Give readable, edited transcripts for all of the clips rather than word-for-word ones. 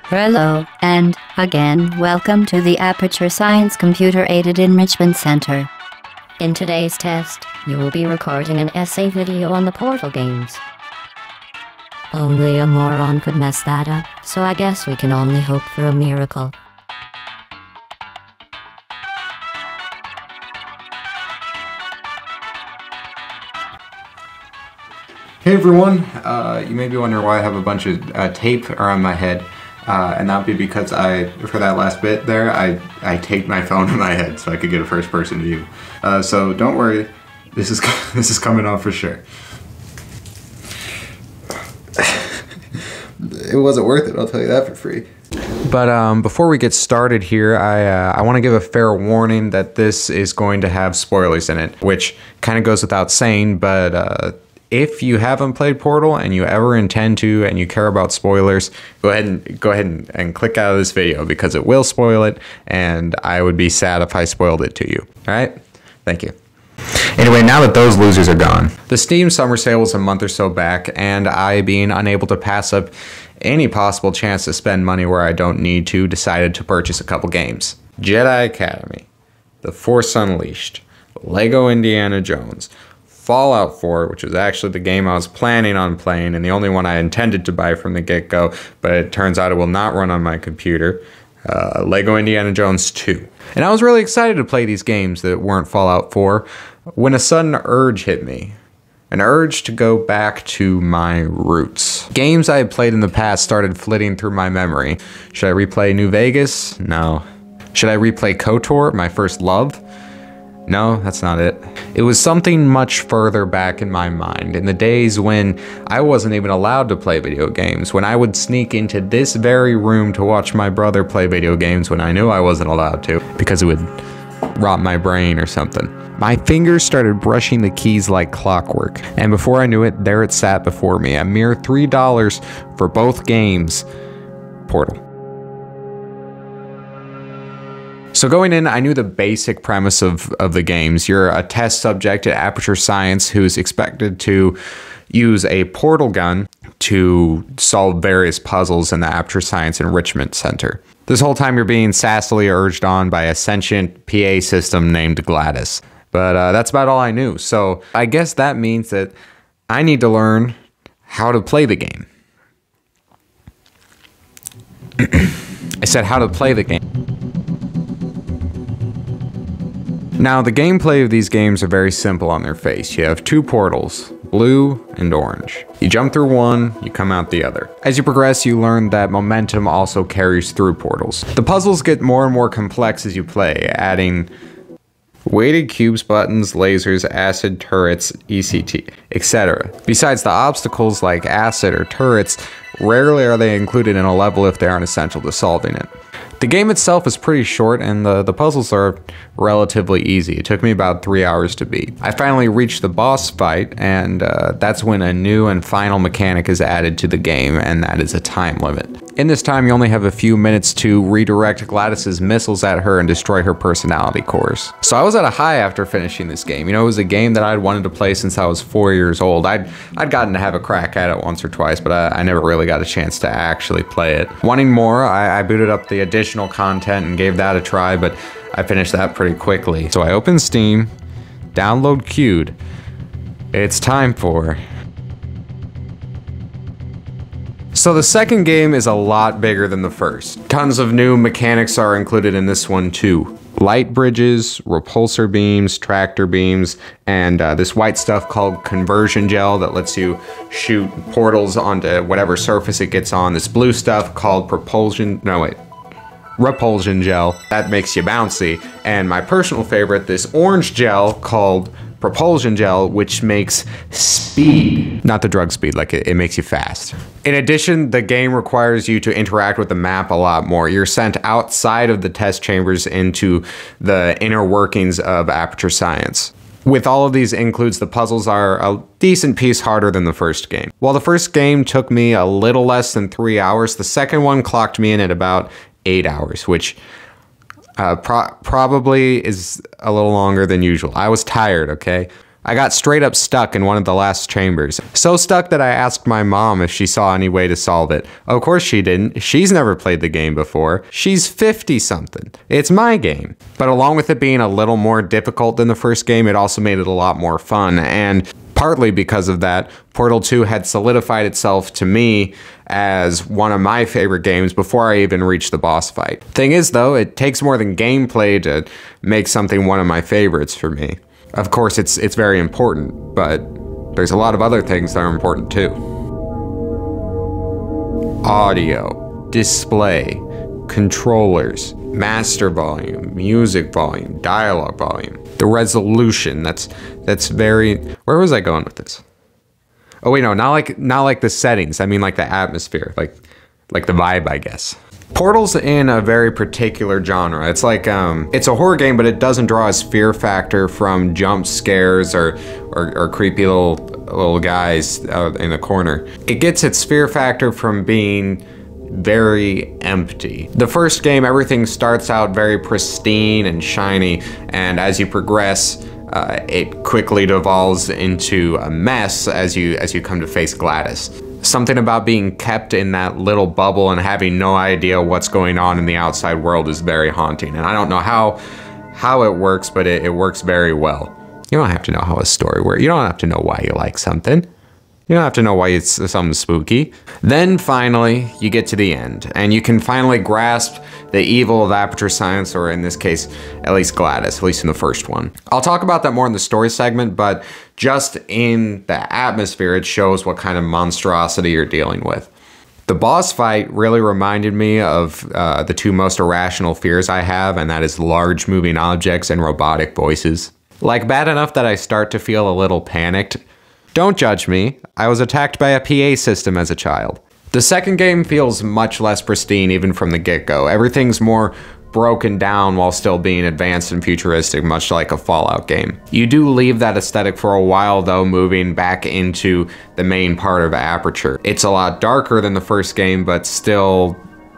Hello, and again, welcome to the Aperture Science Computer-Aided Enrichment Center. In today's test, you will be recording an essay video on the Portal games. Only a moron could mess that up, so I guess we can only hope for a miracle. Hey everyone, you may be wondering why I have a bunch of tape around my head, and that would be because for that last bit there, I taped my phone to my head so I could get a first person view. So don't worry, this is coming off for sure. It wasn't worth it, I'll tell you that for free. But before we get started here, I want to give a fair warning that this is going to have spoilers in it, which kind of goes without saying, but if you haven't played Portal and you ever intend to and you care about spoilers, go ahead and click out of this video because it will spoil it, and I would be sad if I spoiled it to you. All right? Thank you. Anyway, now that those losers are gone, the Steam Summer Sale was a month or so back, and I, being unable to pass up any possible chance to spend money where I don't need to, decided to purchase a couple games. Jedi Academy, The Force Unleashed, Lego Indiana Jones, Fallout 4, which was actually the game I was planning on playing and the only one I intended to buy from the get-go, but it turns out it will not run on my computer, Lego Indiana Jones 2. And I was really excited to play these games that weren't Fallout 4 when a sudden urge hit me. An urge to go back to my roots. Games I had played in the past started flitting through my memory. Should I replay New Vegas? No. Should I replay KOTOR, my first love? No, that's not it. It was something much further back in my mind, in the days when I wasn't even allowed to play video games, when I would sneak into this very room to watch my brother play video games when I knew I wasn't allowed to, because it would rot my brain or something. My fingers started brushing the keys like clockwork, and before I knew it, there it sat before me, a mere $3 for both games. Portal. So going in, I knew the basic premise of the games. You're a test subject at Aperture Science who's expected to use a portal gun to solve various puzzles in the Aperture Science Enrichment Center. This whole time you're being sassily urged on by a sentient PA system named Gladys. But that's about all I knew. So I guess that means that I need to learn how to play the game. I said how to play the game. Now, the gameplay of these games are very simple on their face. You have two portals, blue and orange. You jump through one, you come out the other. As you progress, you learn that momentum also carries through portals. The puzzles get more and more complex as you play, adding weighted cubes, buttons, lasers, acid, turrets, ECT, etc. Besides the obstacles like acid or turrets, rarely are they included in a level if they aren't essential to solving it. The game itself is pretty short and the puzzles are relatively easy. It took me about 3 hours to beat. I finally reached the boss fight, and that's when a new and final mechanic is added to the game, and that is a time limit. In this time, you only have a few minutes to redirect Gladys's missiles at her and destroy her personality cores. So I was at a high after finishing this game. You know, it was a game that I'd wanted to play since I was 4 years old. I'd gotten to have a crack at it once or twice, but I never really got a chance to actually play it. Wanting more, I booted up the additional content and gave that a try, but I finished that pretty quickly. So I opened Steam, download queued. It's time for... So the second game is a lot bigger than the first. Tons of new mechanics are included in this one too. Light bridges, repulsor beams, tractor beams, and this white stuff called conversion gel that lets you shoot portals onto whatever surface it gets on. This blue stuff called repulsion gel that makes you bouncy, and my personal favorite, this orange gel called propulsion gel, which makes speed, not the drug speed, like it makes you fast. In addition, the game requires you to interact with the map a lot more. You're sent outside of the test chambers into the inner workings of Aperture Science. With all of these includes, the puzzles are a decent piece harder than the first game. While the first game took me a little less than 3 hours, the second one clocked me in at about 8 hours, which probably is a little longer than usual. I was tired, okay? I got straight up stuck in one of the last chambers. So stuck that I asked my mom if she saw any way to solve it. Of course she didn't. She's never played the game before. She's 50-something. It's my game. But along with it being a little more difficult than the first game, it also made it a lot more fun. And partly because of that, Portal 2 had solidified itself to me as one of my favorite games before I even reached the boss fight. Thing is though, it takes more than gameplay to make something one of my favorites for me. Of course, it's very important, but there's a lot of other things that are important too. Audio, display, controllers, master volume, music volume, dialogue volume, the resolution. That's very. Where was I going with this? Oh wait, no, not like the settings. I mean like the atmosphere, like the vibe, I guess. Portal's in a very particular genre. It's like, it's a horror game, but it doesn't draw its fear factor from jump scares or creepy little guys out in the corner. It gets its fear factor from being very empty. The first game, everything starts out very pristine and shiny, and as you progress, it quickly devolves into a mess as you come to face Gladys. Something about being kept in that little bubble and having no idea what's going on in the outside world is very haunting. And I don't know how it works, but it works very well. You don't have to know how a story works. You don't have to know why you like something. You don't have to know why it's something spooky. Then finally, you get to the end, and you can finally grasp the evil of Aperture Science, or in this case, at least Gladys, at least in the first one. I'll talk about that more in the story segment, but just in the atmosphere, it shows what kind of monstrosity you're dealing with. The boss fight really reminded me of the two most irrational fears I have, and that is large moving objects and robotic voices. Like, bad enough that I start to feel a little panicked. Don't judge me. I was attacked by a PA system as a child. The second game feels much less pristine even from the get-go. Everything's more broken down while still being advanced and futuristic, much like a Fallout game. You do leave that aesthetic for a while though, moving back into the main part of Aperture. It's a lot darker than the first game, but still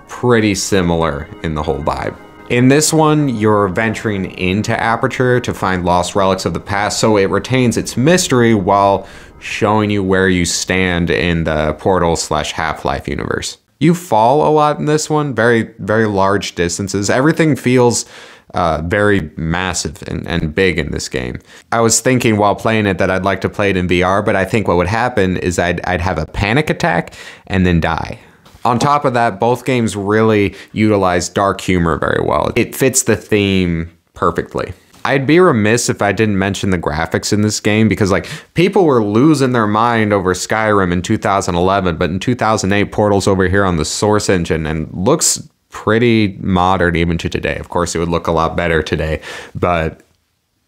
pretty similar in the whole vibe. In this one, you're venturing into Aperture to find lost relics of the past, so it retains its mystery while showing you where you stand in the Portal/Half-Life universe. You fall a lot in this one, very, very large distances. Everything feels very massive and big in this game. I was thinking while playing it that I'd like to play it in VR, but I think what would happen is I'd have a panic attack and then die. On top of that, both games really utilize dark humor very well. It fits the theme perfectly. I'd be remiss if I didn't mention the graphics in this game, because like, people were losing their mind over Skyrim in 2011, but in 2008, Portal's over here on the Source engine and looks pretty modern even to today. Of course, it would look a lot better today, but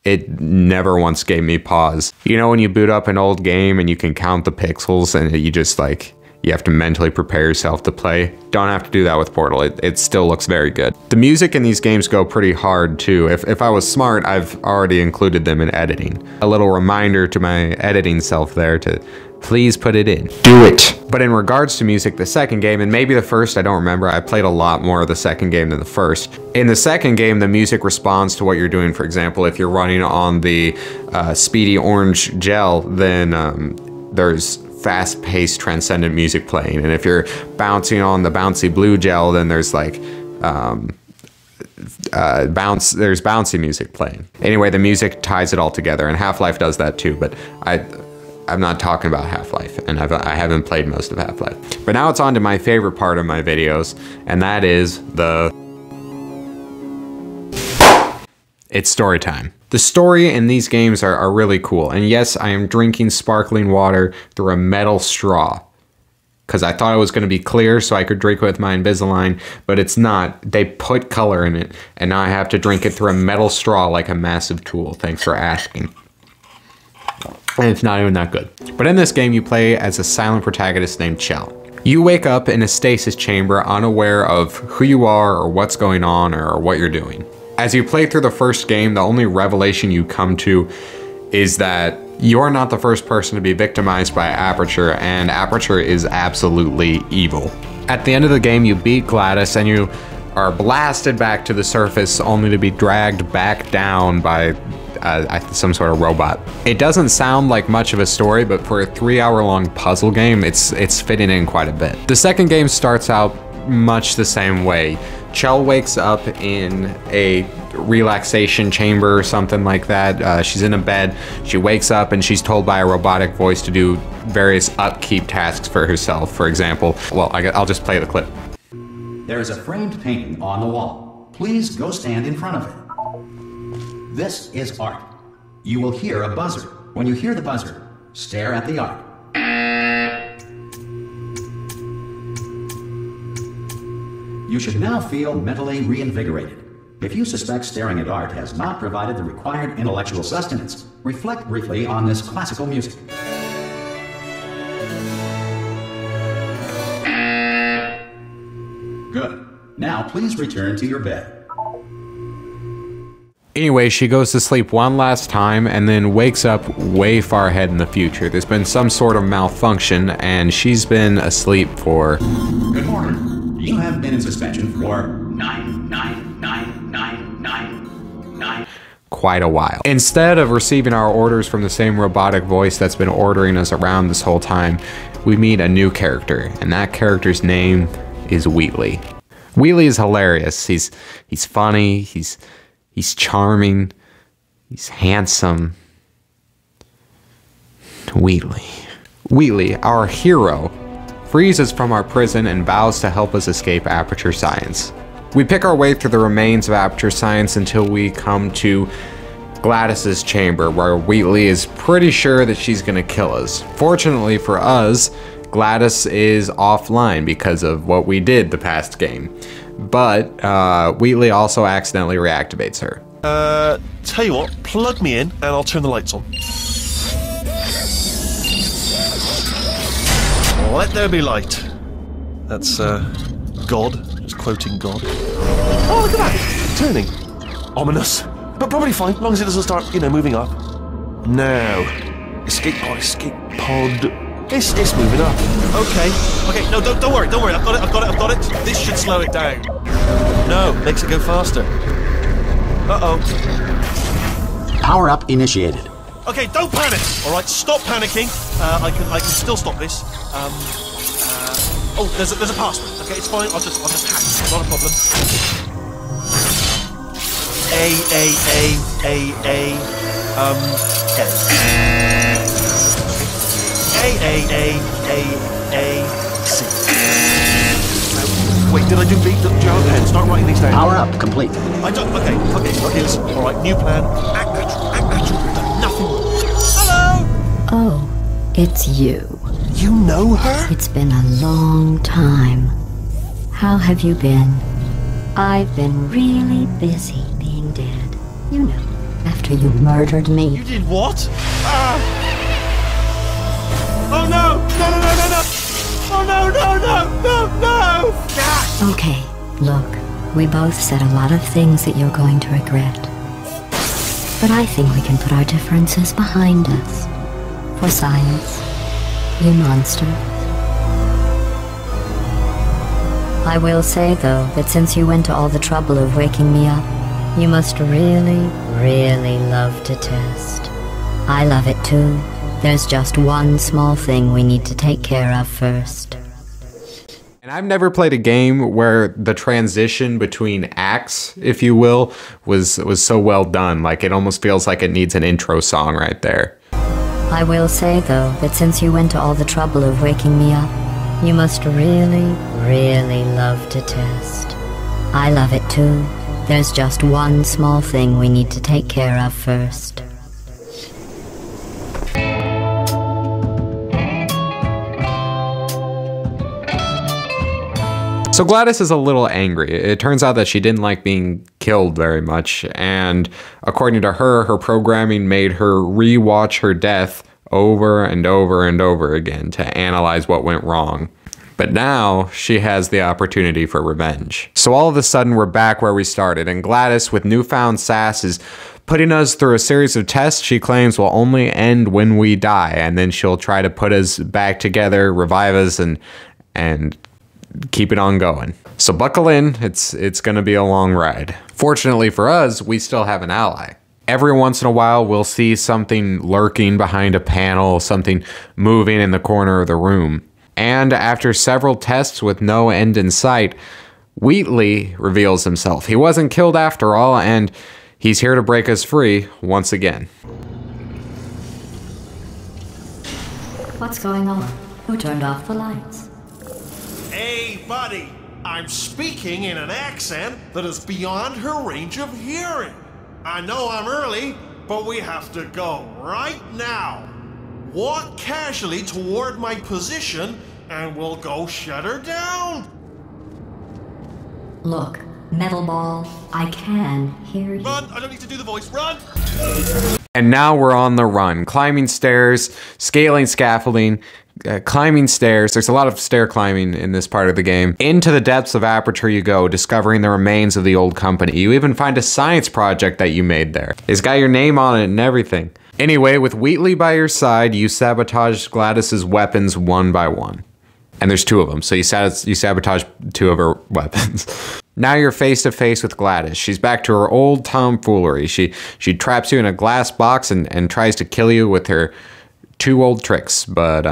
it never once gave me pause. You know, when you boot up an old game and you can count the pixels and you just like, you have to mentally prepare yourself to play. Don't have to do that with Portal. It still looks very good. The music in these games go pretty hard too. If I was smart, I've already included them in editing. A little reminder to my editing self there to please put it in. Do it! But in regards to music, the second game, and maybe the first, I don't remember, I played a lot more of the second game than the first. In the second game, the music responds to what you're doing. For example, if you're running on the speedy orange gel, then there's fast-paced transcendent music playing, and if you're bouncing on the bouncy blue gel, then there's like there's bouncy music playing. Anyway, the music ties it all together, and Half-Life does that too, but I'm not talking about Half-Life, and I haven't played most of Half-Life. But now it's on to my favorite part of my videos, and that is it's story time. The story in these games are really cool. And yes, I am drinking sparkling water through a metal straw, because I thought it was going to be clear so I could drink it with my Invisalign, but it's not. They put color in it, and now I have to drink it through a metal straw like a massive tool. Thanks for asking. And it's not even that good. But in this game, you play as a silent protagonist named Chell. You wake up in a stasis chamber unaware of who you are or what's going on or what you're doing. As you play through the first game, the only revelation you come to is that you're not the first person to be victimized by Aperture, and Aperture is absolutely evil. At the end of the game, you beat Gladys and you are blasted back to the surface only to be dragged back down by some sort of robot. It doesn't sound like much of a story, but for a 3-hour-long puzzle game, it's fitting in quite a bit. The second game starts out much the same way. Chell wakes up in a relaxation chamber or something like that. She's in a bed. She wakes up and she's told by a robotic voice to do various upkeep tasks for herself. For example, well, I'll just play the clip. There is a framed painting on the wall. Please go stand in front of it. This is art. You will hear a buzzer. When you hear the buzzer, stare at the art. You should now feel mentally reinvigorated. If you suspect staring at art has not provided the required intellectual sustenance, reflect briefly on this classical music. Good. Now please return to your bed. Anyway, she goes to sleep one last time and then wakes up way far ahead in the future. There's been some sort of malfunction and she's been asleep for... Good morning. You have been in suspension for quite a while. Instead of receiving our orders from the same robotic voice that's been ordering us around this whole time, we meet a new character, and that character's name is Wheatley. Wheatley is hilarious. He's funny, he's charming, he's handsome. Wheatley, our hero, frees us from our prison and vows to help us escape Aperture Science. We pick our way through the remains of Aperture Science until we come to Gladys's chamber, where Wheatley is pretty sure that she's gonna kill us. Fortunately for us, Gladys is offline because of what we did the past game. But Wheatley also accidentally reactivates her. Tell you what, plug me in and I'll turn the lights on. Let there be light. That's, God. Just quoting God. Oh, look at that! It's turning. Ominous. But probably fine, as long as it doesn't start, moving up. Now. Escape pod, escape pod. It's moving up. Okay, no, don't worry, I've got it. This should slow it down. No, makes it go faster. Uh-oh. Power up initiated. Okay, don't panic! Alright, stop panicking. I can still stop this. Oh, there's a password. Okay, it's fine. I'll just hack it. Not a problem. A. C. Wait, did I do B? Do you have a pen? Start writing these down. Power up complete. I don't. Okay. Listen. All right, new plan. Act natural. Nothing more. Hello. Oh, it's you. You know her? It's been a long time. How have you been? I've been really busy being dead. You know, after you murdered me. You did what? Oh no! No! Oh no! Okay, look, we both said a lot of things that you're going to regret. But I think we can put our differences behind us. For science, you monster. I will say, though, that since you went to all the trouble of waking me up, you must really, really love to test. I love it too. There's just one small thing we need to take care of first. And I've never played a game where the transition between acts, if you will, was so well done. Like, it almost feels like it needs an intro song right there. I will say, though, that since you went to all the trouble of waking me up, you must really, really love to test. I love it too. There's just one small thing we need to take care of first. So Gladys is a little angry. It turns out that she didn't like being killed very much, and according to her, her programming made her re-watch her death over and over and over again to analyze what went wrong. But now she has the opportunity for revenge. So all of a sudden we're back where we started, and Gladys, with newfound sass, is putting us through a series of tests she claims will only end when we die, and then she'll try to put us back together, revive us, and keep it on going. So buckle in, it's gonna be a long ride. Fortunately for us, we still have an ally. Every once in a while, we'll see something lurking behind a panel, something moving in the corner of the room. And after several tests with no end in sight, Wheatley reveals himself. He wasn't killed after all, and he's here to break us free once again. What's going on? Who turned off the lights? Hey, buddy, I'm speaking in an accent that is beyond her range of hearing. I know I'm early, but we have to go right now. Walk casually toward my position, and we'll go shut her down. Look, Metal Ball, I can hear you. Run! I don't need to do the voice. Run! And now we're on the run, climbing stairs, scaling scaffolding, climbing stairs. There's a lot of stair climbing in this part of the game. Into the depths of Aperture you go, discovering the remains of the old company. You even find a science project that you made there. It's got your name on it and everything. Anyway, with Wheatley by your side, you sabotage Gladys's weapons one by one. And there's two of them, so you sabotage two of her weapons. Now you're face to face with Gladys. She's back to her old tomfoolery. She traps you in a glass box and tries to kill you with her two old tricks, but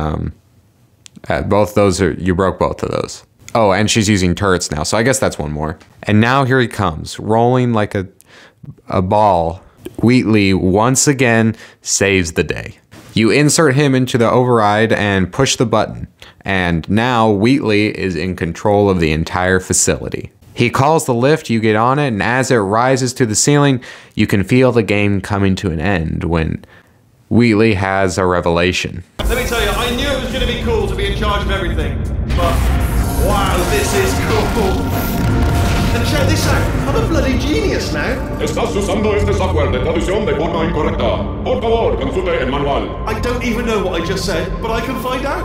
both those you broke both of those. Oh, and she's using turrets now, so I guess that's one more. And now here he comes, rolling like a ball. Wheatley once again saves the day. You insert him into the override and push the button, and now Wheatley is in control of the entire facility. He calls the lift, you get on it, and as it rises to the ceiling, you can feel the game coming to an end when Wheatley has a revelation. Let me tell you, I knew it was going to be cool to be in charge of everything, but wow, this is cool. And check this out, I'm a bloody genius now. Estás usando este software de traducción de forma incorrecta. Por favor, consulte el manual. I don't even know what I just said, but I can find out.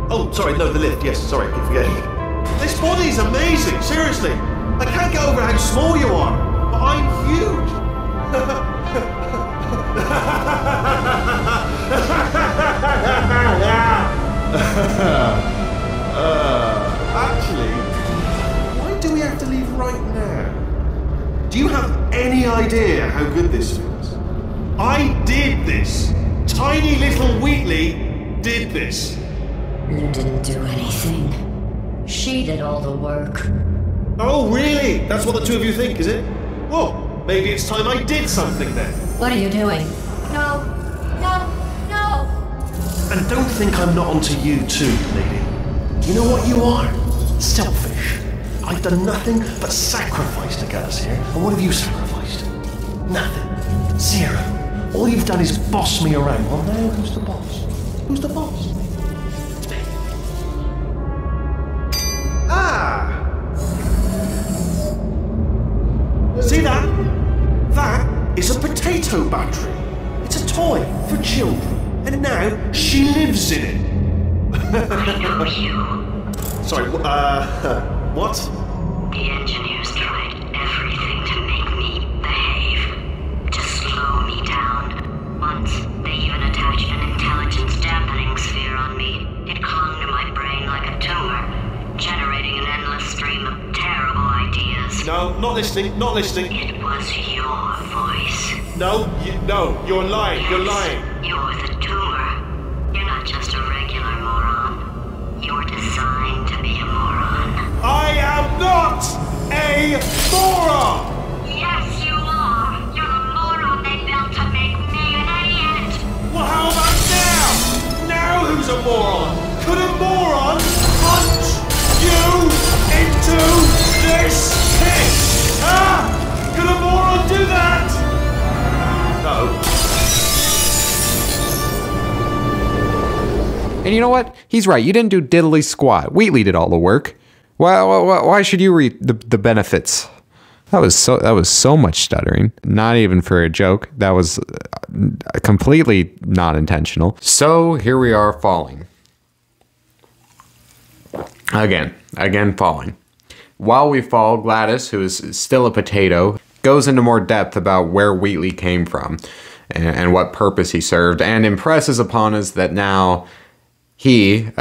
Oh, sorry, no, the lift, yes, sorry, keep forgetting. This body's amazing, seriously. I can't get over how small you are, but I'm huge. Actually, why do we have to leave right now? Do you have any idea how good this feels? I did this. Tiny little Wheatley did this. You didn't do anything. She did all the work. Oh, really? That's what the two of you think, is it? Well, maybe it's time I did something then. What are you doing? No, no, no! And don't think I'm not onto you too, lady. You know what you are? Selfish. I've done nothing but sacrifice to get us here. And what have you sacrificed? Nothing. Zero. All you've done is boss me around. Well, now who's the boss? Who's the boss? It's me. Ah! See that? That is a potato battery. It's a toy for children. And now she lives in it. I know you. Sorry, what? The engineers tried everything to make me behave, to slow me down. Once, they even attached an intelligence dampening sphere on me. It clung to my brain like a tumor, generating an endless stream of terrible ideas. No, not listening, not listening. It was your voice. No, you're lying, Yes, you're lying. You're the tumor. You're not just a regular moron. You're designed to be a moron. I am not a moron! Yes, you are. You're the moron they built to make me an idiot. Well, how about now? Now who's a moron? Could a moron punch you into this pit? Ah! Could a moron do that? No. And you know what? He's right. You didn't do diddly squat. Wheatley did all the work. Why should you reap the benefits? That was so much stuttering. Not even for a joke. That was completely not intentional. So here we are falling. Again falling. While we fall, Gladys, who is still a potato, goes into more depth about where Wheatley came from and what purpose he served, and impresses upon us that now he,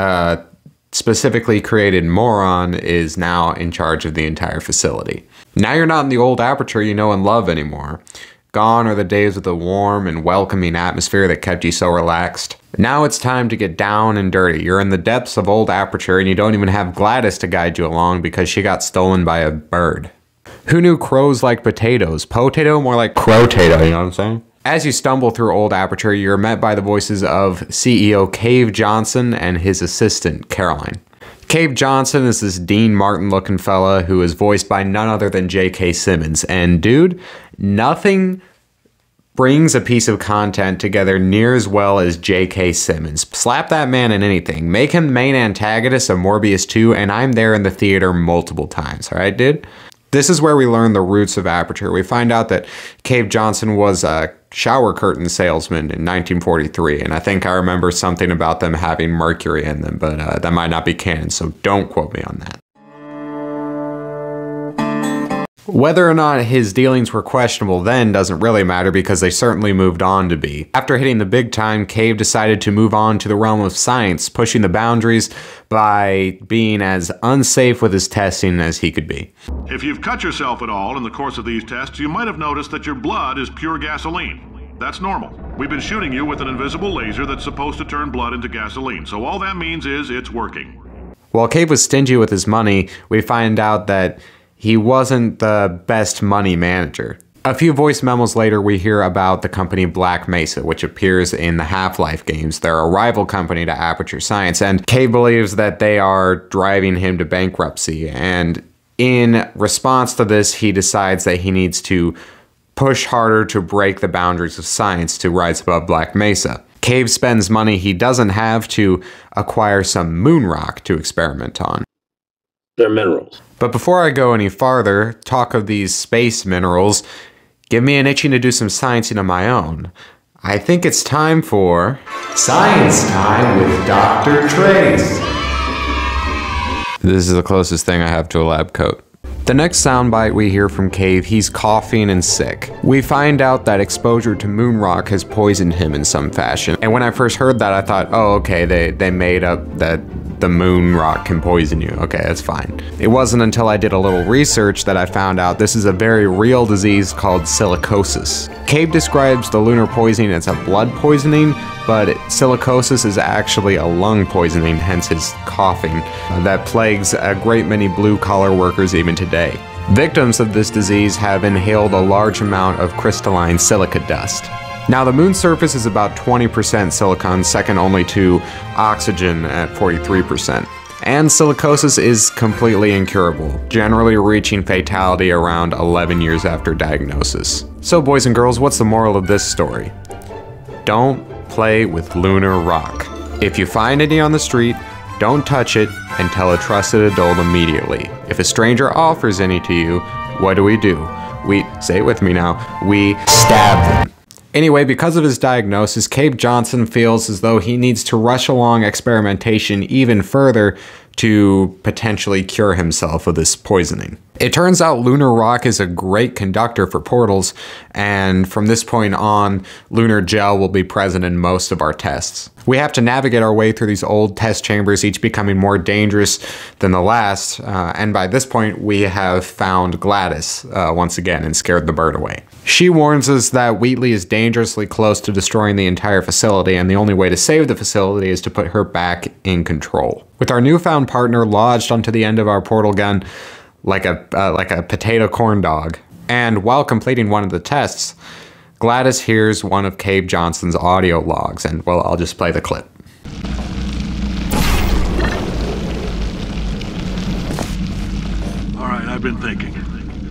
specifically created moron, is now in charge of the entire facility. Now you're not in the old Aperture you know and love anymore. Gone are the days of the warm and welcoming atmosphere that kept you so relaxed. Now it's time to get down and dirty. You're in the depths of old Aperture and you don't even have Gladys to guide you along because she got stolen by a bird. Who knew crows like potatoes? Potato? More like crow-tato, you know what I'm saying? As you stumble through old Aperture, you're met by the voices of CEO Cave Johnson and his assistant, Caroline. Cave Johnson is this Dean Martin looking fella who is voiced by none other than J.K. Simmons. And dude, nothing brings a piece of content together near as well as J.K. Simmons. Slap that man in anything. Make him main antagonist of Morbius 2 and I'm there in the theater multiple times, alright dude? This is where we learn the roots of Aperture. We find out that Cave Johnson was a shower curtain salesman in 1943, and I think I remember something about them having mercury in them, but that might not be canon, so don't quote me on that. Whether or not his dealings were questionable then doesn't really matter because they certainly moved on to be. After hitting the big time, Cave decided to move on to the realm of science, pushing the boundaries by being as unsafe with his testing as he could be. If you've cut yourself at all in the course of these tests, you might have noticed that your blood is pure gasoline. That's normal. We've been shooting you with an invisible laser that's supposed to turn blood into gasoline, so all that means is it's working. While Cave was stingy with his money, we find out that he wasn't the best money manager. A few voice memos later, we hear about the company Black Mesa, which appears in the Half-Life games. They're a rival company to Aperture Science, and Cave believes that they are driving him to bankruptcy. And in response to this, he decides that he needs to push harder to break the boundaries of science to rise above Black Mesa. Cave spends money he doesn't have to acquire some moon rock to experiment on. They're minerals. But before I go any farther, talk of these space minerals, give me an itching to do some sciencing of my own. I think it's time for Science Time with Dr. Trace. This is the closest thing I have to a lab coat. The next soundbite we hear from Cave, he's coughing and sick. We find out that exposure to moon rock has poisoned him in some fashion. And when I first heard that, I thought, oh, okay, they made up that the moon rock can poison you. Okay, that's fine. It wasn't until I did a little research that I found out this is a very real disease called silicosis. Cave describes the lunar poisoning as a blood poisoning, but silicosis is actually a lung poisoning, hence his coughing, that plagues a great many blue-collar workers even today. Victims of this disease have inhaled a large amount of crystalline silica dust. Now, the moon's surface is about 20% silicon, second only to oxygen at 43%. And silicosis is completely incurable, generally reaching fatality around 11 years after diagnosis. So boys and girls, what's the moral of this story? Don't play with lunar rock. If you find any on the street, don't touch it and tell a trusted adult immediately. If a stranger offers any to you, what do? We, say it with me now, we stab them. Anyway, because of his diagnosis, Cave Johnson feels as though he needs to rush along experimentation even further to potentially cure himself of this poisoning. It turns out lunar rock is a great conductor for portals, and from this point on, lunar gel will be present in most of our tests. We have to navigate our way through these old test chambers, each becoming more dangerous than the last, and by this point we have found Gladys once again and scared the bird away. She warns us that Wheatley is dangerously close to destroying the entire facility, and the only way to save the facility is to put her back in control. With our newfound partner lodged onto the end of our portal gun like a potato corn dog, and while completing one of the tests, Gladys hears one of Cave Johnson's audio logs, and well, I'll just play the clip. All right, I've been thinking.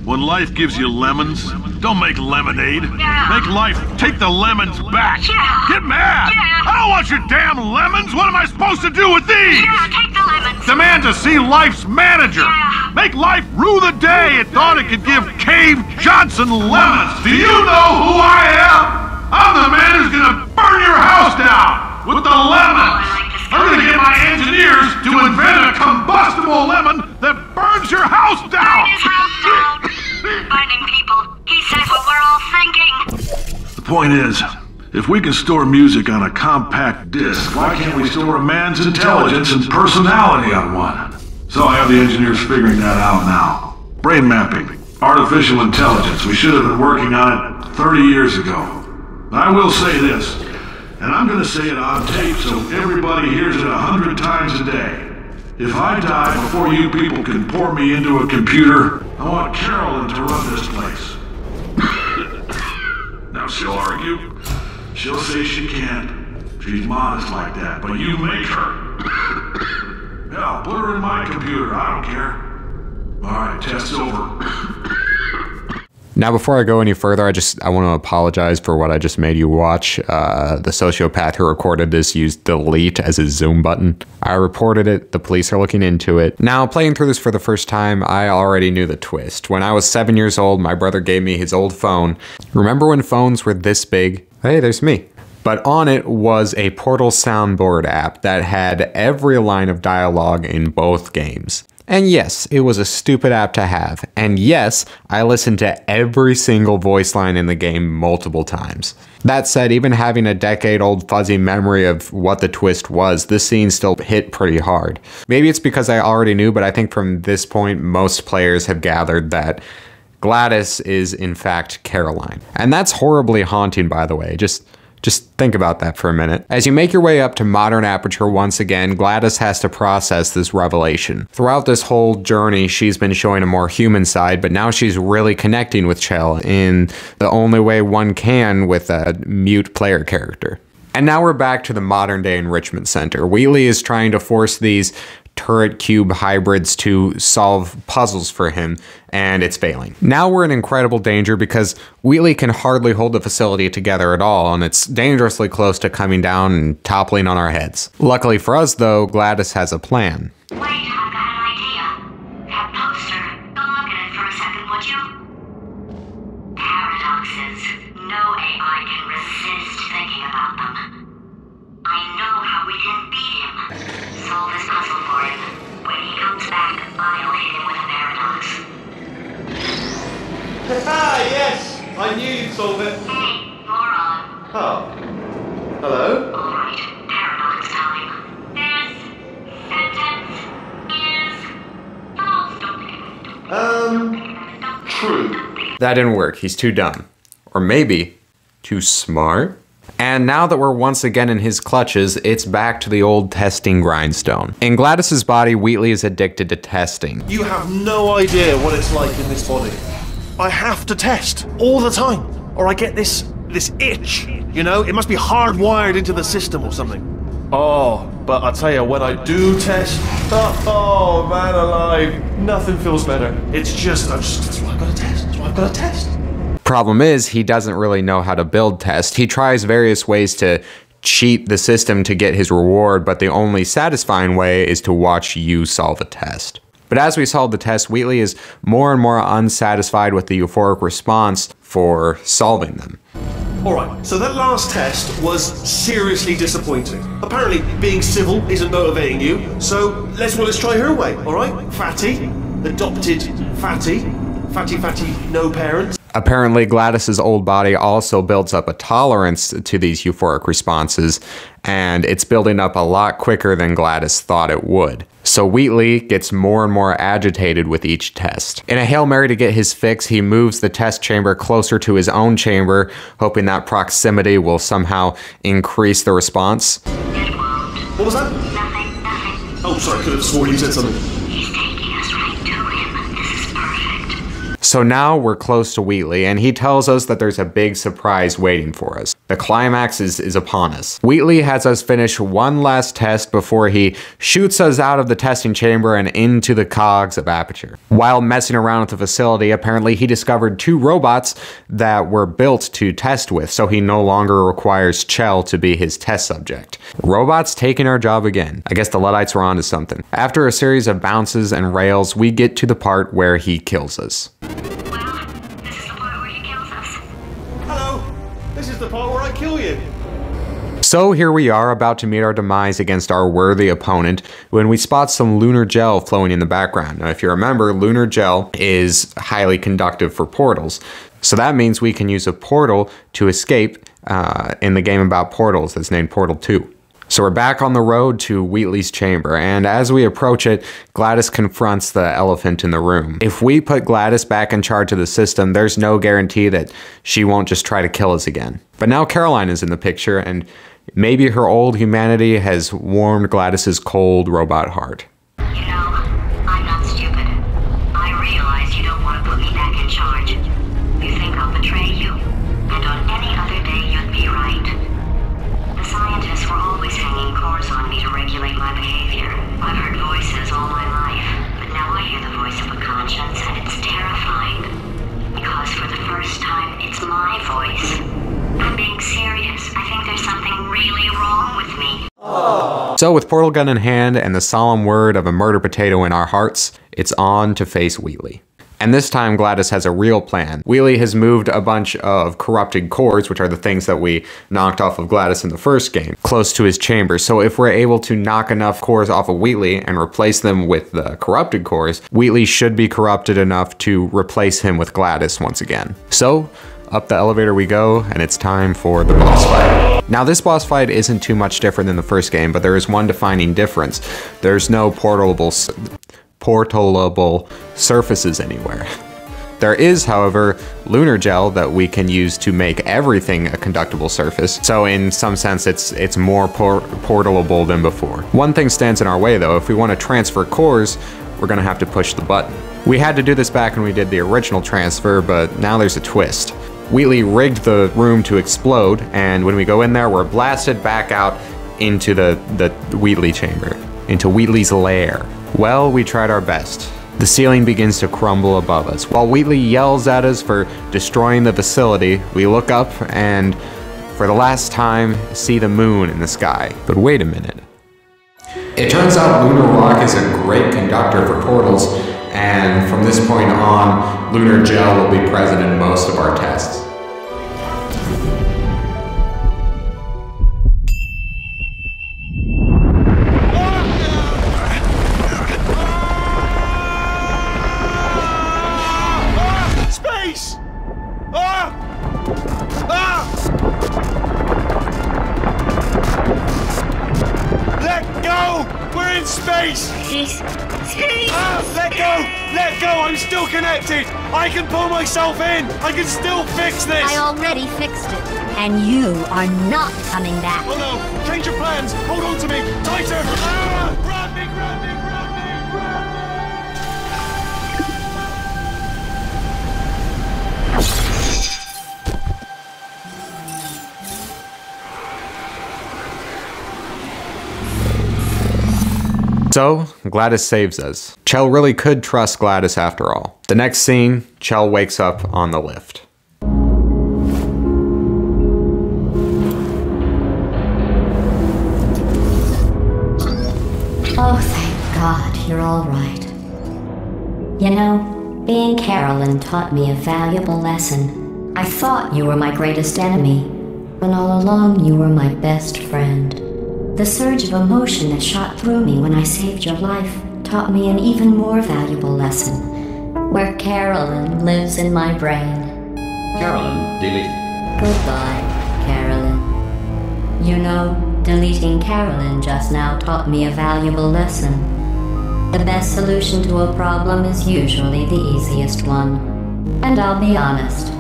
When life gives you lemons, don't make lemonade. Yeah. Make life take the lemons back. Yeah. Get mad. Yeah. I don't want your damn lemons. What am I supposed to do with these? Yeah, take the lemons. Demand to see life's manager. Yeah. Make life rue the day it thought it could give Cave Johnson lemons. Do you know who I am? I'm the man who's gonna burn your house down with the lemons. I'm gonna get my engineers to invent a combustible lemon that burns your house down. Burn his house down. Burning people. He said what we're all thinking. The point is, if we can store music on a compact disc, why can't we store a man's intelligence and personality on one? So I have the engineers figuring that out now. Brain mapping. Artificial intelligence. We should have been working on it 30 years ago. I will say this, and I'm going to say it on tape so everybody hears it 100 times a day. If I die before you people can pour me into a computer, I want Carolyn to run this place. Now she'll argue. She'll say she can't. She's modest like that, but you make her. Hell, put her in my computer, I don't care. Alright, test's over. Now, before I go any further, I want to apologize for what I just made you watch. The sociopath who recorded this used delete as his zoom button. I reported it. The police are looking into it. Now, playing through this for the first time, I already knew the twist. When I was 7 years old, my brother gave me his old phone. Remember when phones were this big? Hey, there's me. But on it was a Portal soundboard app that had every line of dialogue in both games. And yes, it was a stupid app to have. And yes, I listened to every single voice line in the game multiple times. That said, even having a decade-old fuzzy memory of what the twist was, this scene still hit pretty hard. Maybe it's because I already knew, but I think from this point, most players have gathered that Gladys is in fact Caroline. And that's horribly haunting, by the way. Just think about that for a minute. As you make your way up to modern Aperture once again, Gladys has to process this revelation. Throughout this whole journey, she's been showing a more human side, but now she's really connecting with Chell in the only way one can with a mute player character. And now we're back to the modern day enrichment center. Wheatley is trying to force these turret cube hybrids to solve puzzles for him, and it's failing. Now we're in incredible danger because Wheatley can hardly hold the facility together at all, and it's dangerously close to coming down and toppling on our heads. Luckily for us though, Gladys has a plan. Wait, I've got an idea. That poster. Go look at it for a second, would you? Paradoxes. No AI can resist thinking about them. I know how we can beat him. Solve his puzzle for him. When he comes back, I'll hit him with a paradox. Ah, yes! I knew you'd solve it. Hey, moron. Oh. Hello? Alright, paradox time. This sentence is false. True. That didn't work. He's too dumb. Or maybe too smart? And now that we're once again in his clutches, it's back to the old testing grindstone. In Gladys's body, Wheatley is addicted to testing. You have no idea what it's like in this body. I have to test all the time, or I get this itch, you know? It must be hardwired into the system or something. Oh, but I tell you, when I do test, oh man alive, nothing feels better. That's why I've got to test, that's why I've got to test. Problem is, he doesn't really know how to build test. He tries various ways to cheat the system to get his reward, but the only satisfying way is to watch you solve a test. But as we solve the test, Wheatley is more and more unsatisfied with the euphoric response for solving them. Alright, so that last test was seriously disappointing. Apparently, being civil isn't motivating you, so let's try her way, alright? Fatty, adopted fatty, no parents. Apparently, Gladys's old body also builds up a tolerance to these euphoric responses, and it's building up a lot quicker than Gladys thought it would. So Wheatley gets more and more agitated with each test. In a Hail Mary to get his fix, he moves the test chamber closer to his own chamber, hoping that proximity will somehow increase the response. What was that? Nothing. Oh, sorry, could have sworn you said something. He's taking us right to him. This is perfect. So now we're close to Wheatley, and he tells us that there's a big surprise waiting for us. The climax is upon us. Wheatley has us finish one last test before he shoots us out of the testing chamber and into the cogs of Aperture. While messing around with the facility, apparently he discovered 2 robots that were built to test with, so he no longer requires Chell to be his test subject. Robots taking our job again. I guess the Luddites were onto something. After a series of bounces and rails, we get to the part where he kills us. This is the part where I kill you. So here we are, about to meet our demise against our worthy opponent, when we spot some lunar gel flowing in the background. Now, if you remember, lunar gel is highly conductive for portals. So that means we can use a portal to escape in the game about portals that's named Portal 2. So we're back on the road to Wheatley's chamber, and as we approach it, Gladys confronts the elephant in the room. If we put Gladys back in charge of the system, there's no guarantee that she won't just try to kill us again. But now Caroline is in the picture, and maybe her old humanity has warmed Gladys's cold robot heart. You know, I'm not stupid. I realize you don't want to put me back in charge. You think I'll betray you, and on any other day you'd be right. The scientists were always hanging cores on me to regulate my behavior. I've heard voices all my life, but now I hear the voice of a conscience, and it's terrifying. Because for the first time, it's my voice. I'm being serious. I think there's something really wrong with me. So with portal gun in hand and the solemn word of a murder potato in our hearts, it's on to face Wheatley. And this time Gladys has a real plan. Wheatley has moved a bunch of corrupted cores, which are the things that we knocked off of Gladys in the first game, close to his chamber. So if we're able to knock enough cores off of Wheatley and replace them with the corrupted cores, Wheatley should be corrupted enough to replace him with Gladys once again. So up the elevator we go, and it's time for the boss fight. Now this boss fight isn't too much different than the first game, but there is one defining difference. There's no portalable surfaces anywhere. There is, however, lunar gel that we can use to make everything a conductible surface, so in some sense it's more portalable than before. One thing stands in our way though. If we want to transfer cores, we're gonna have to push the button. We had to do this back when we did the original transfer, but now there's a twist. Wheatley rigged the room to explode, and when we go in there, we're blasted back out into the Wheatley chamber, into Wheatley's lair. Well, we tried our best. The ceiling begins to crumble above us. While Wheatley yells at us for destroying the facility, we look up and, for the last time, see the moon in the sky. But wait a minute. It turns out lunar rock is a great conductor for portals, and from this point on, lunar gel will be present in most of our tests. Space! Let go! We're in space! Let go! Let go! I'm still connected! I can pull myself in! I can still fix this! I already fixed it, and you are not coming back. Oh no! Change your plans! Hold on to me! Tighter! Grab me! Grab me! Grab me! Grab me! So, Gladys saves us. Chell really could trust Gladys after all. The next scene, Chell wakes up on the lift. Oh, thank God, you're all right. You know, being Carolyn taught me a valuable lesson. I thought you were my greatest enemy, when all along you were my best friend. The surge of emotion that shot through me when I saved your life taught me an even more valuable lesson, where Carolyn lives in my brain. Carolyn, delete. Goodbye, Carolyn. You know, deleting Carolyn just now taught me a valuable lesson. The best solution to a problem is usually the easiest one. And I'll be honest,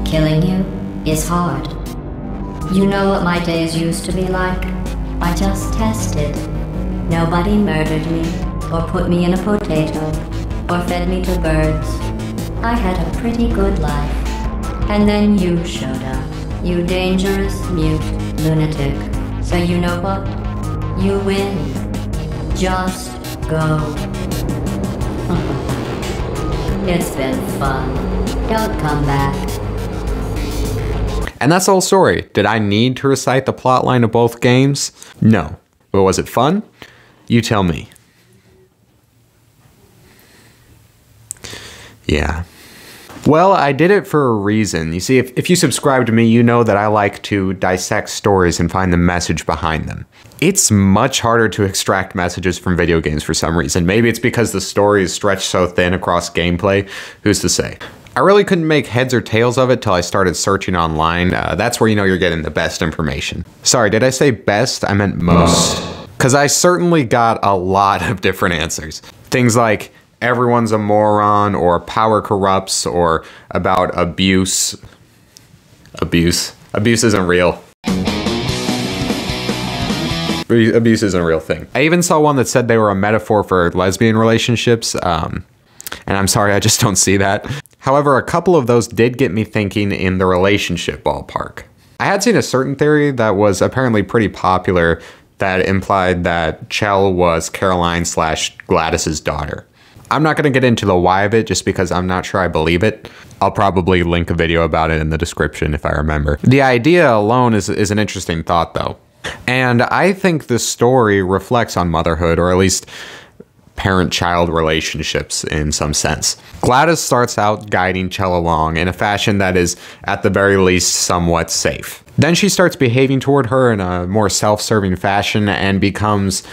killing you is hard. You know what my days used to be like? I just tested. Nobody murdered me, or put me in a potato, or fed me to birds. I had a pretty good life. And then you showed up, you dangerous, mute lunatic. So you know what? You win. Just go. It's been fun. Don't come back. And that's the whole story. Did I need to recite the plotline of both games? No. But was it fun? You tell me. Yeah. Well, I did it for a reason. You see, if you subscribe to me, you know that I like to dissect stories and find the message behind them. It's much harder to extract messages from video games for some reason. Maybe it's because the story is stretched so thin across gameplay. Who's to say? I really couldn't make heads or tails of it till I started searching online. That's where you know you're getting the best information. Sorry, did I say best? I meant most. Because I certainly got a lot of different answers. Things like everyone's a moron, or power corrupts, or about abuse. Abuse isn't real. Abuse isn't a real thing. I even saw one that said they were a metaphor for lesbian relationships, and I'm sorry, I just don't see that. However, a couple of those did get me thinking in the relationship ballpark. I had seen a certain theory that was apparently pretty popular that implied that Chell was Caroline/Gladys's daughter. I'm not going to get into the why of it just because I'm not sure I believe it. I'll probably link a video about it in the description if I remember. The idea alone is an interesting thought though. And I think this story reflects on motherhood, or at least parent-child relationships in some sense. Gladys starts out guiding Chell along in a fashion that is, at the very least, somewhat safe. Then she starts behaving toward her in a more self-serving fashion and becomes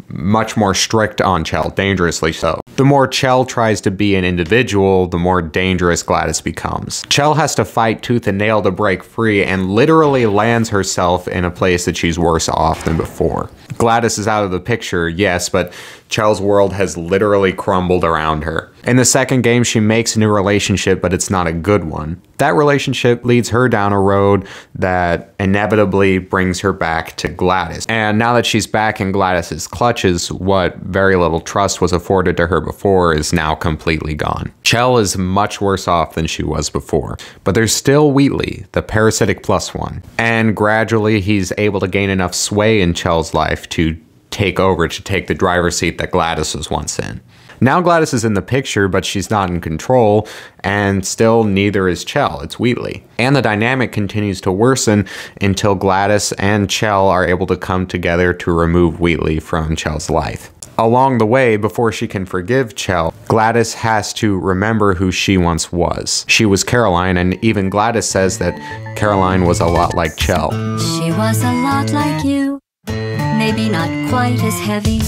much more strict on Chell, dangerously so. The more Chell tries to be an individual, the more dangerous Gladys becomes. Chell has to fight tooth and nail to break free and literally lands herself in a place that she's worse off than before. Gladys is out of the picture, yes, but Chell's world has literally crumbled around her. In the second game, she makes a new relationship, but it's not a good one. That relationship leads her down a road that inevitably brings her back to Gladys. And now that she's back in Gladys's clutches, what very little trust was afforded to her before is now completely gone. Chell is much worse off than she was before, but there's still Wheatley, the parasitic plus one. And gradually he's able to gain enough sway in Chell's life to take the driver's seat that Gladys was once in. Now Gladys is in the picture, but she's not in control, and still neither is Chell, it's Wheatley. And the dynamic continues to worsen until Gladys and Chell are able to come together to remove Wheatley from Chell's life. Along the way, before she can forgive Chell, Gladys has to remember who she once was. She was Caroline, and even Gladys says that Caroline was a lot like Chell. She was a lot like you, maybe not quite as heavy.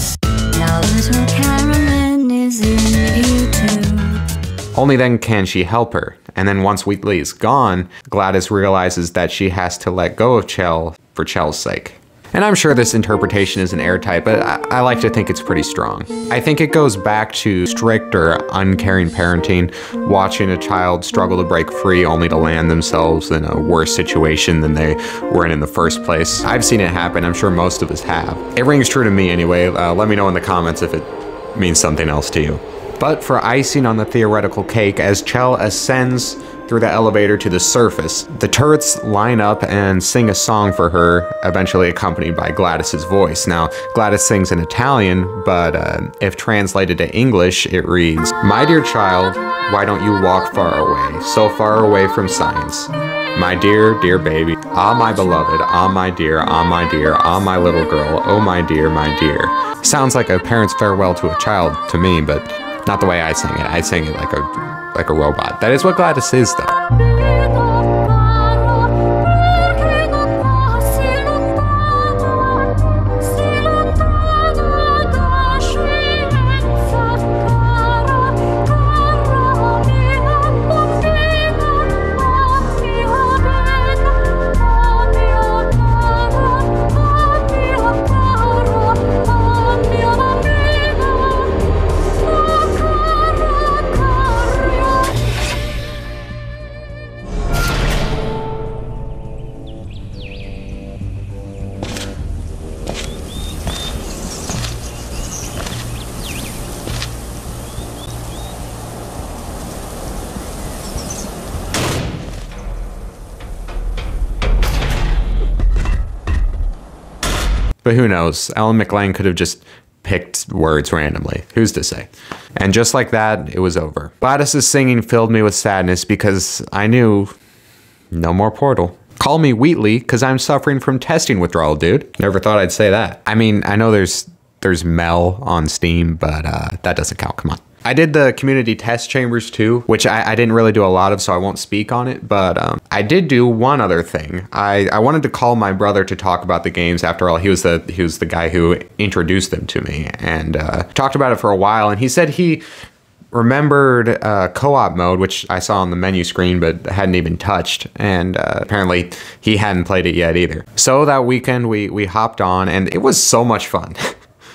Now little Carolyn is in you too. Only then can she help her. And then once Wheatley is gone, Gladys realizes that she has to let go of Chell for Chell's sake. And I'm sure this interpretation isn't airtight, but I like to think it's pretty strong. I think it goes back to strict or uncaring parenting, watching a child struggle to break free only to land themselves in a worse situation than they were in the first place. I've seen it happen, I'm sure most of us have. It rings true to me anyway. Let me know in the comments if it means something else to you. But for icing on the theoretical cake, as Chell ascends through the elevator to the surface, the turrets line up and sing a song for her, eventually accompanied by Gladys's voice. Now, Gladys sings in Italian, but if translated to English, it reads, "My dear child, why don't you walk far away, so far away from science? My dear, dear baby, ah my beloved, ah my dear, ah my little girl, oh my dear, my dear." Sounds like a parent's farewell to a child to me, but not the way I sing it. I sing it like a robot. That is what Gladys is, though. But who knows? Ellen McLain could have just picked words randomly. Who's to say? And just like that, it was over. Gladys's singing filled me with sadness because I knew no more Portal. Call me Wheatley because I'm suffering from testing withdrawal, dude. Never thought I'd say that. I mean, I know there's Mel on Steam, but that doesn't count. Come on. I did the community test chambers too, which I didn't really do a lot of, so I won't speak on it, but I did do one other thing. I wanted to call my brother to talk about the games. After all, he was the guy who introduced them to me, and talked about it for a while, and he said he remembered co-op mode, which I saw on the menu screen but hadn't even touched, and apparently he hadn't played it yet either. So that weekend we hopped on, and it was so much fun.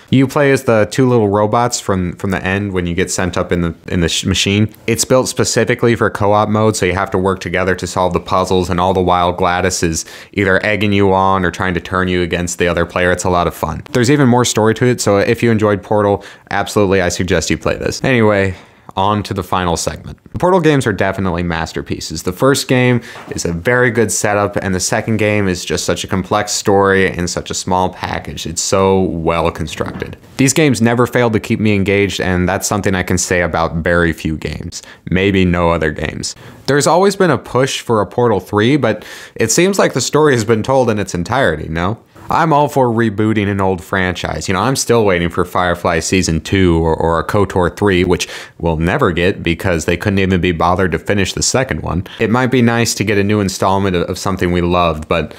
You play as the two little robots from the end when you get sent up in the machine. It's built specifically for co-op mode, so you have to work together to solve the puzzles, and all the while Gladys is either egging you on or trying to turn you against the other player. It's a lot of fun. There's even more story to it, so if you enjoyed Portal, absolutely I suggest you play this. Anyway, on to the final segment. Portal games are definitely masterpieces. The first game is a very good setup, and the second game is just such a complex story in such a small package. It's so well constructed. These games never failed to keep me engaged, and that's something I can say about very few games. Maybe no other games. There's always been a push for a Portal 3, but it seems like the story has been told in its entirety, no? I'm all for rebooting an old franchise. You know, I'm still waiting for Firefly Season 2 or a KOTOR 3, which we'll never get because they couldn't even be bothered to finish the second one. It might be nice to get a new installment of something we loved, but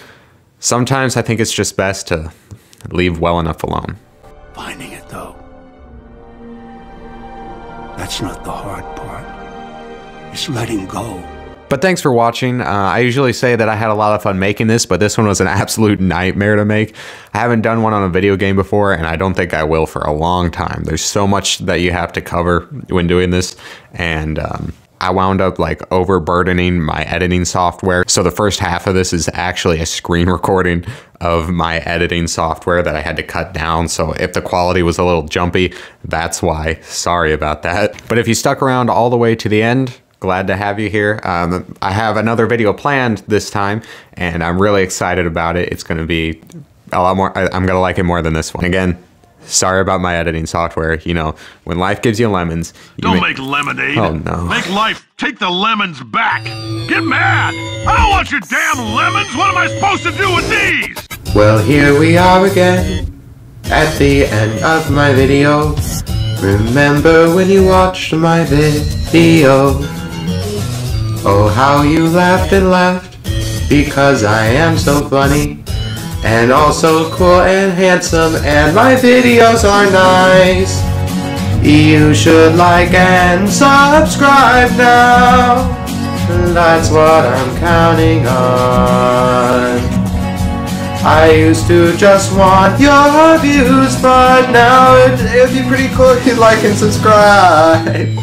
sometimes I think it's just best to leave well enough alone. Finding it, though, that's not the hard part. It's letting go. But thanks for watching. I usually say that I had a lot of fun making this, but this one was an absolute nightmare to make. I haven't done one on a video game before, and I don't think I will for a long time. There's so much that you have to cover when doing this, and I wound up like overburdening my editing software. So the first half of this is actually a screen recording of my editing software that I had to cut down. So if the quality was a little jumpy, that's why. Sorry about that. But if you stuck around all the way to the end, glad to have you here. I have another video planned this time, and I'm really excited about it. It's going to be a lot more. I'm going to like it more than this one. Again, sorry about my editing software. You know, when life gives you lemons, don't make lemonade. Oh no. Make life take the lemons back. Get mad. I don't want your damn lemons. What am I supposed to do with these? Well, here we are again at the end of my video. Remember when you watched my video? Oh, how you laughed and laughed, because I am so funny, and also cool and handsome, and my videos are nice. You should like and subscribe now. That's what I'm counting on. I used to just want your views, but now it'd be pretty cool if you'd like and subscribe.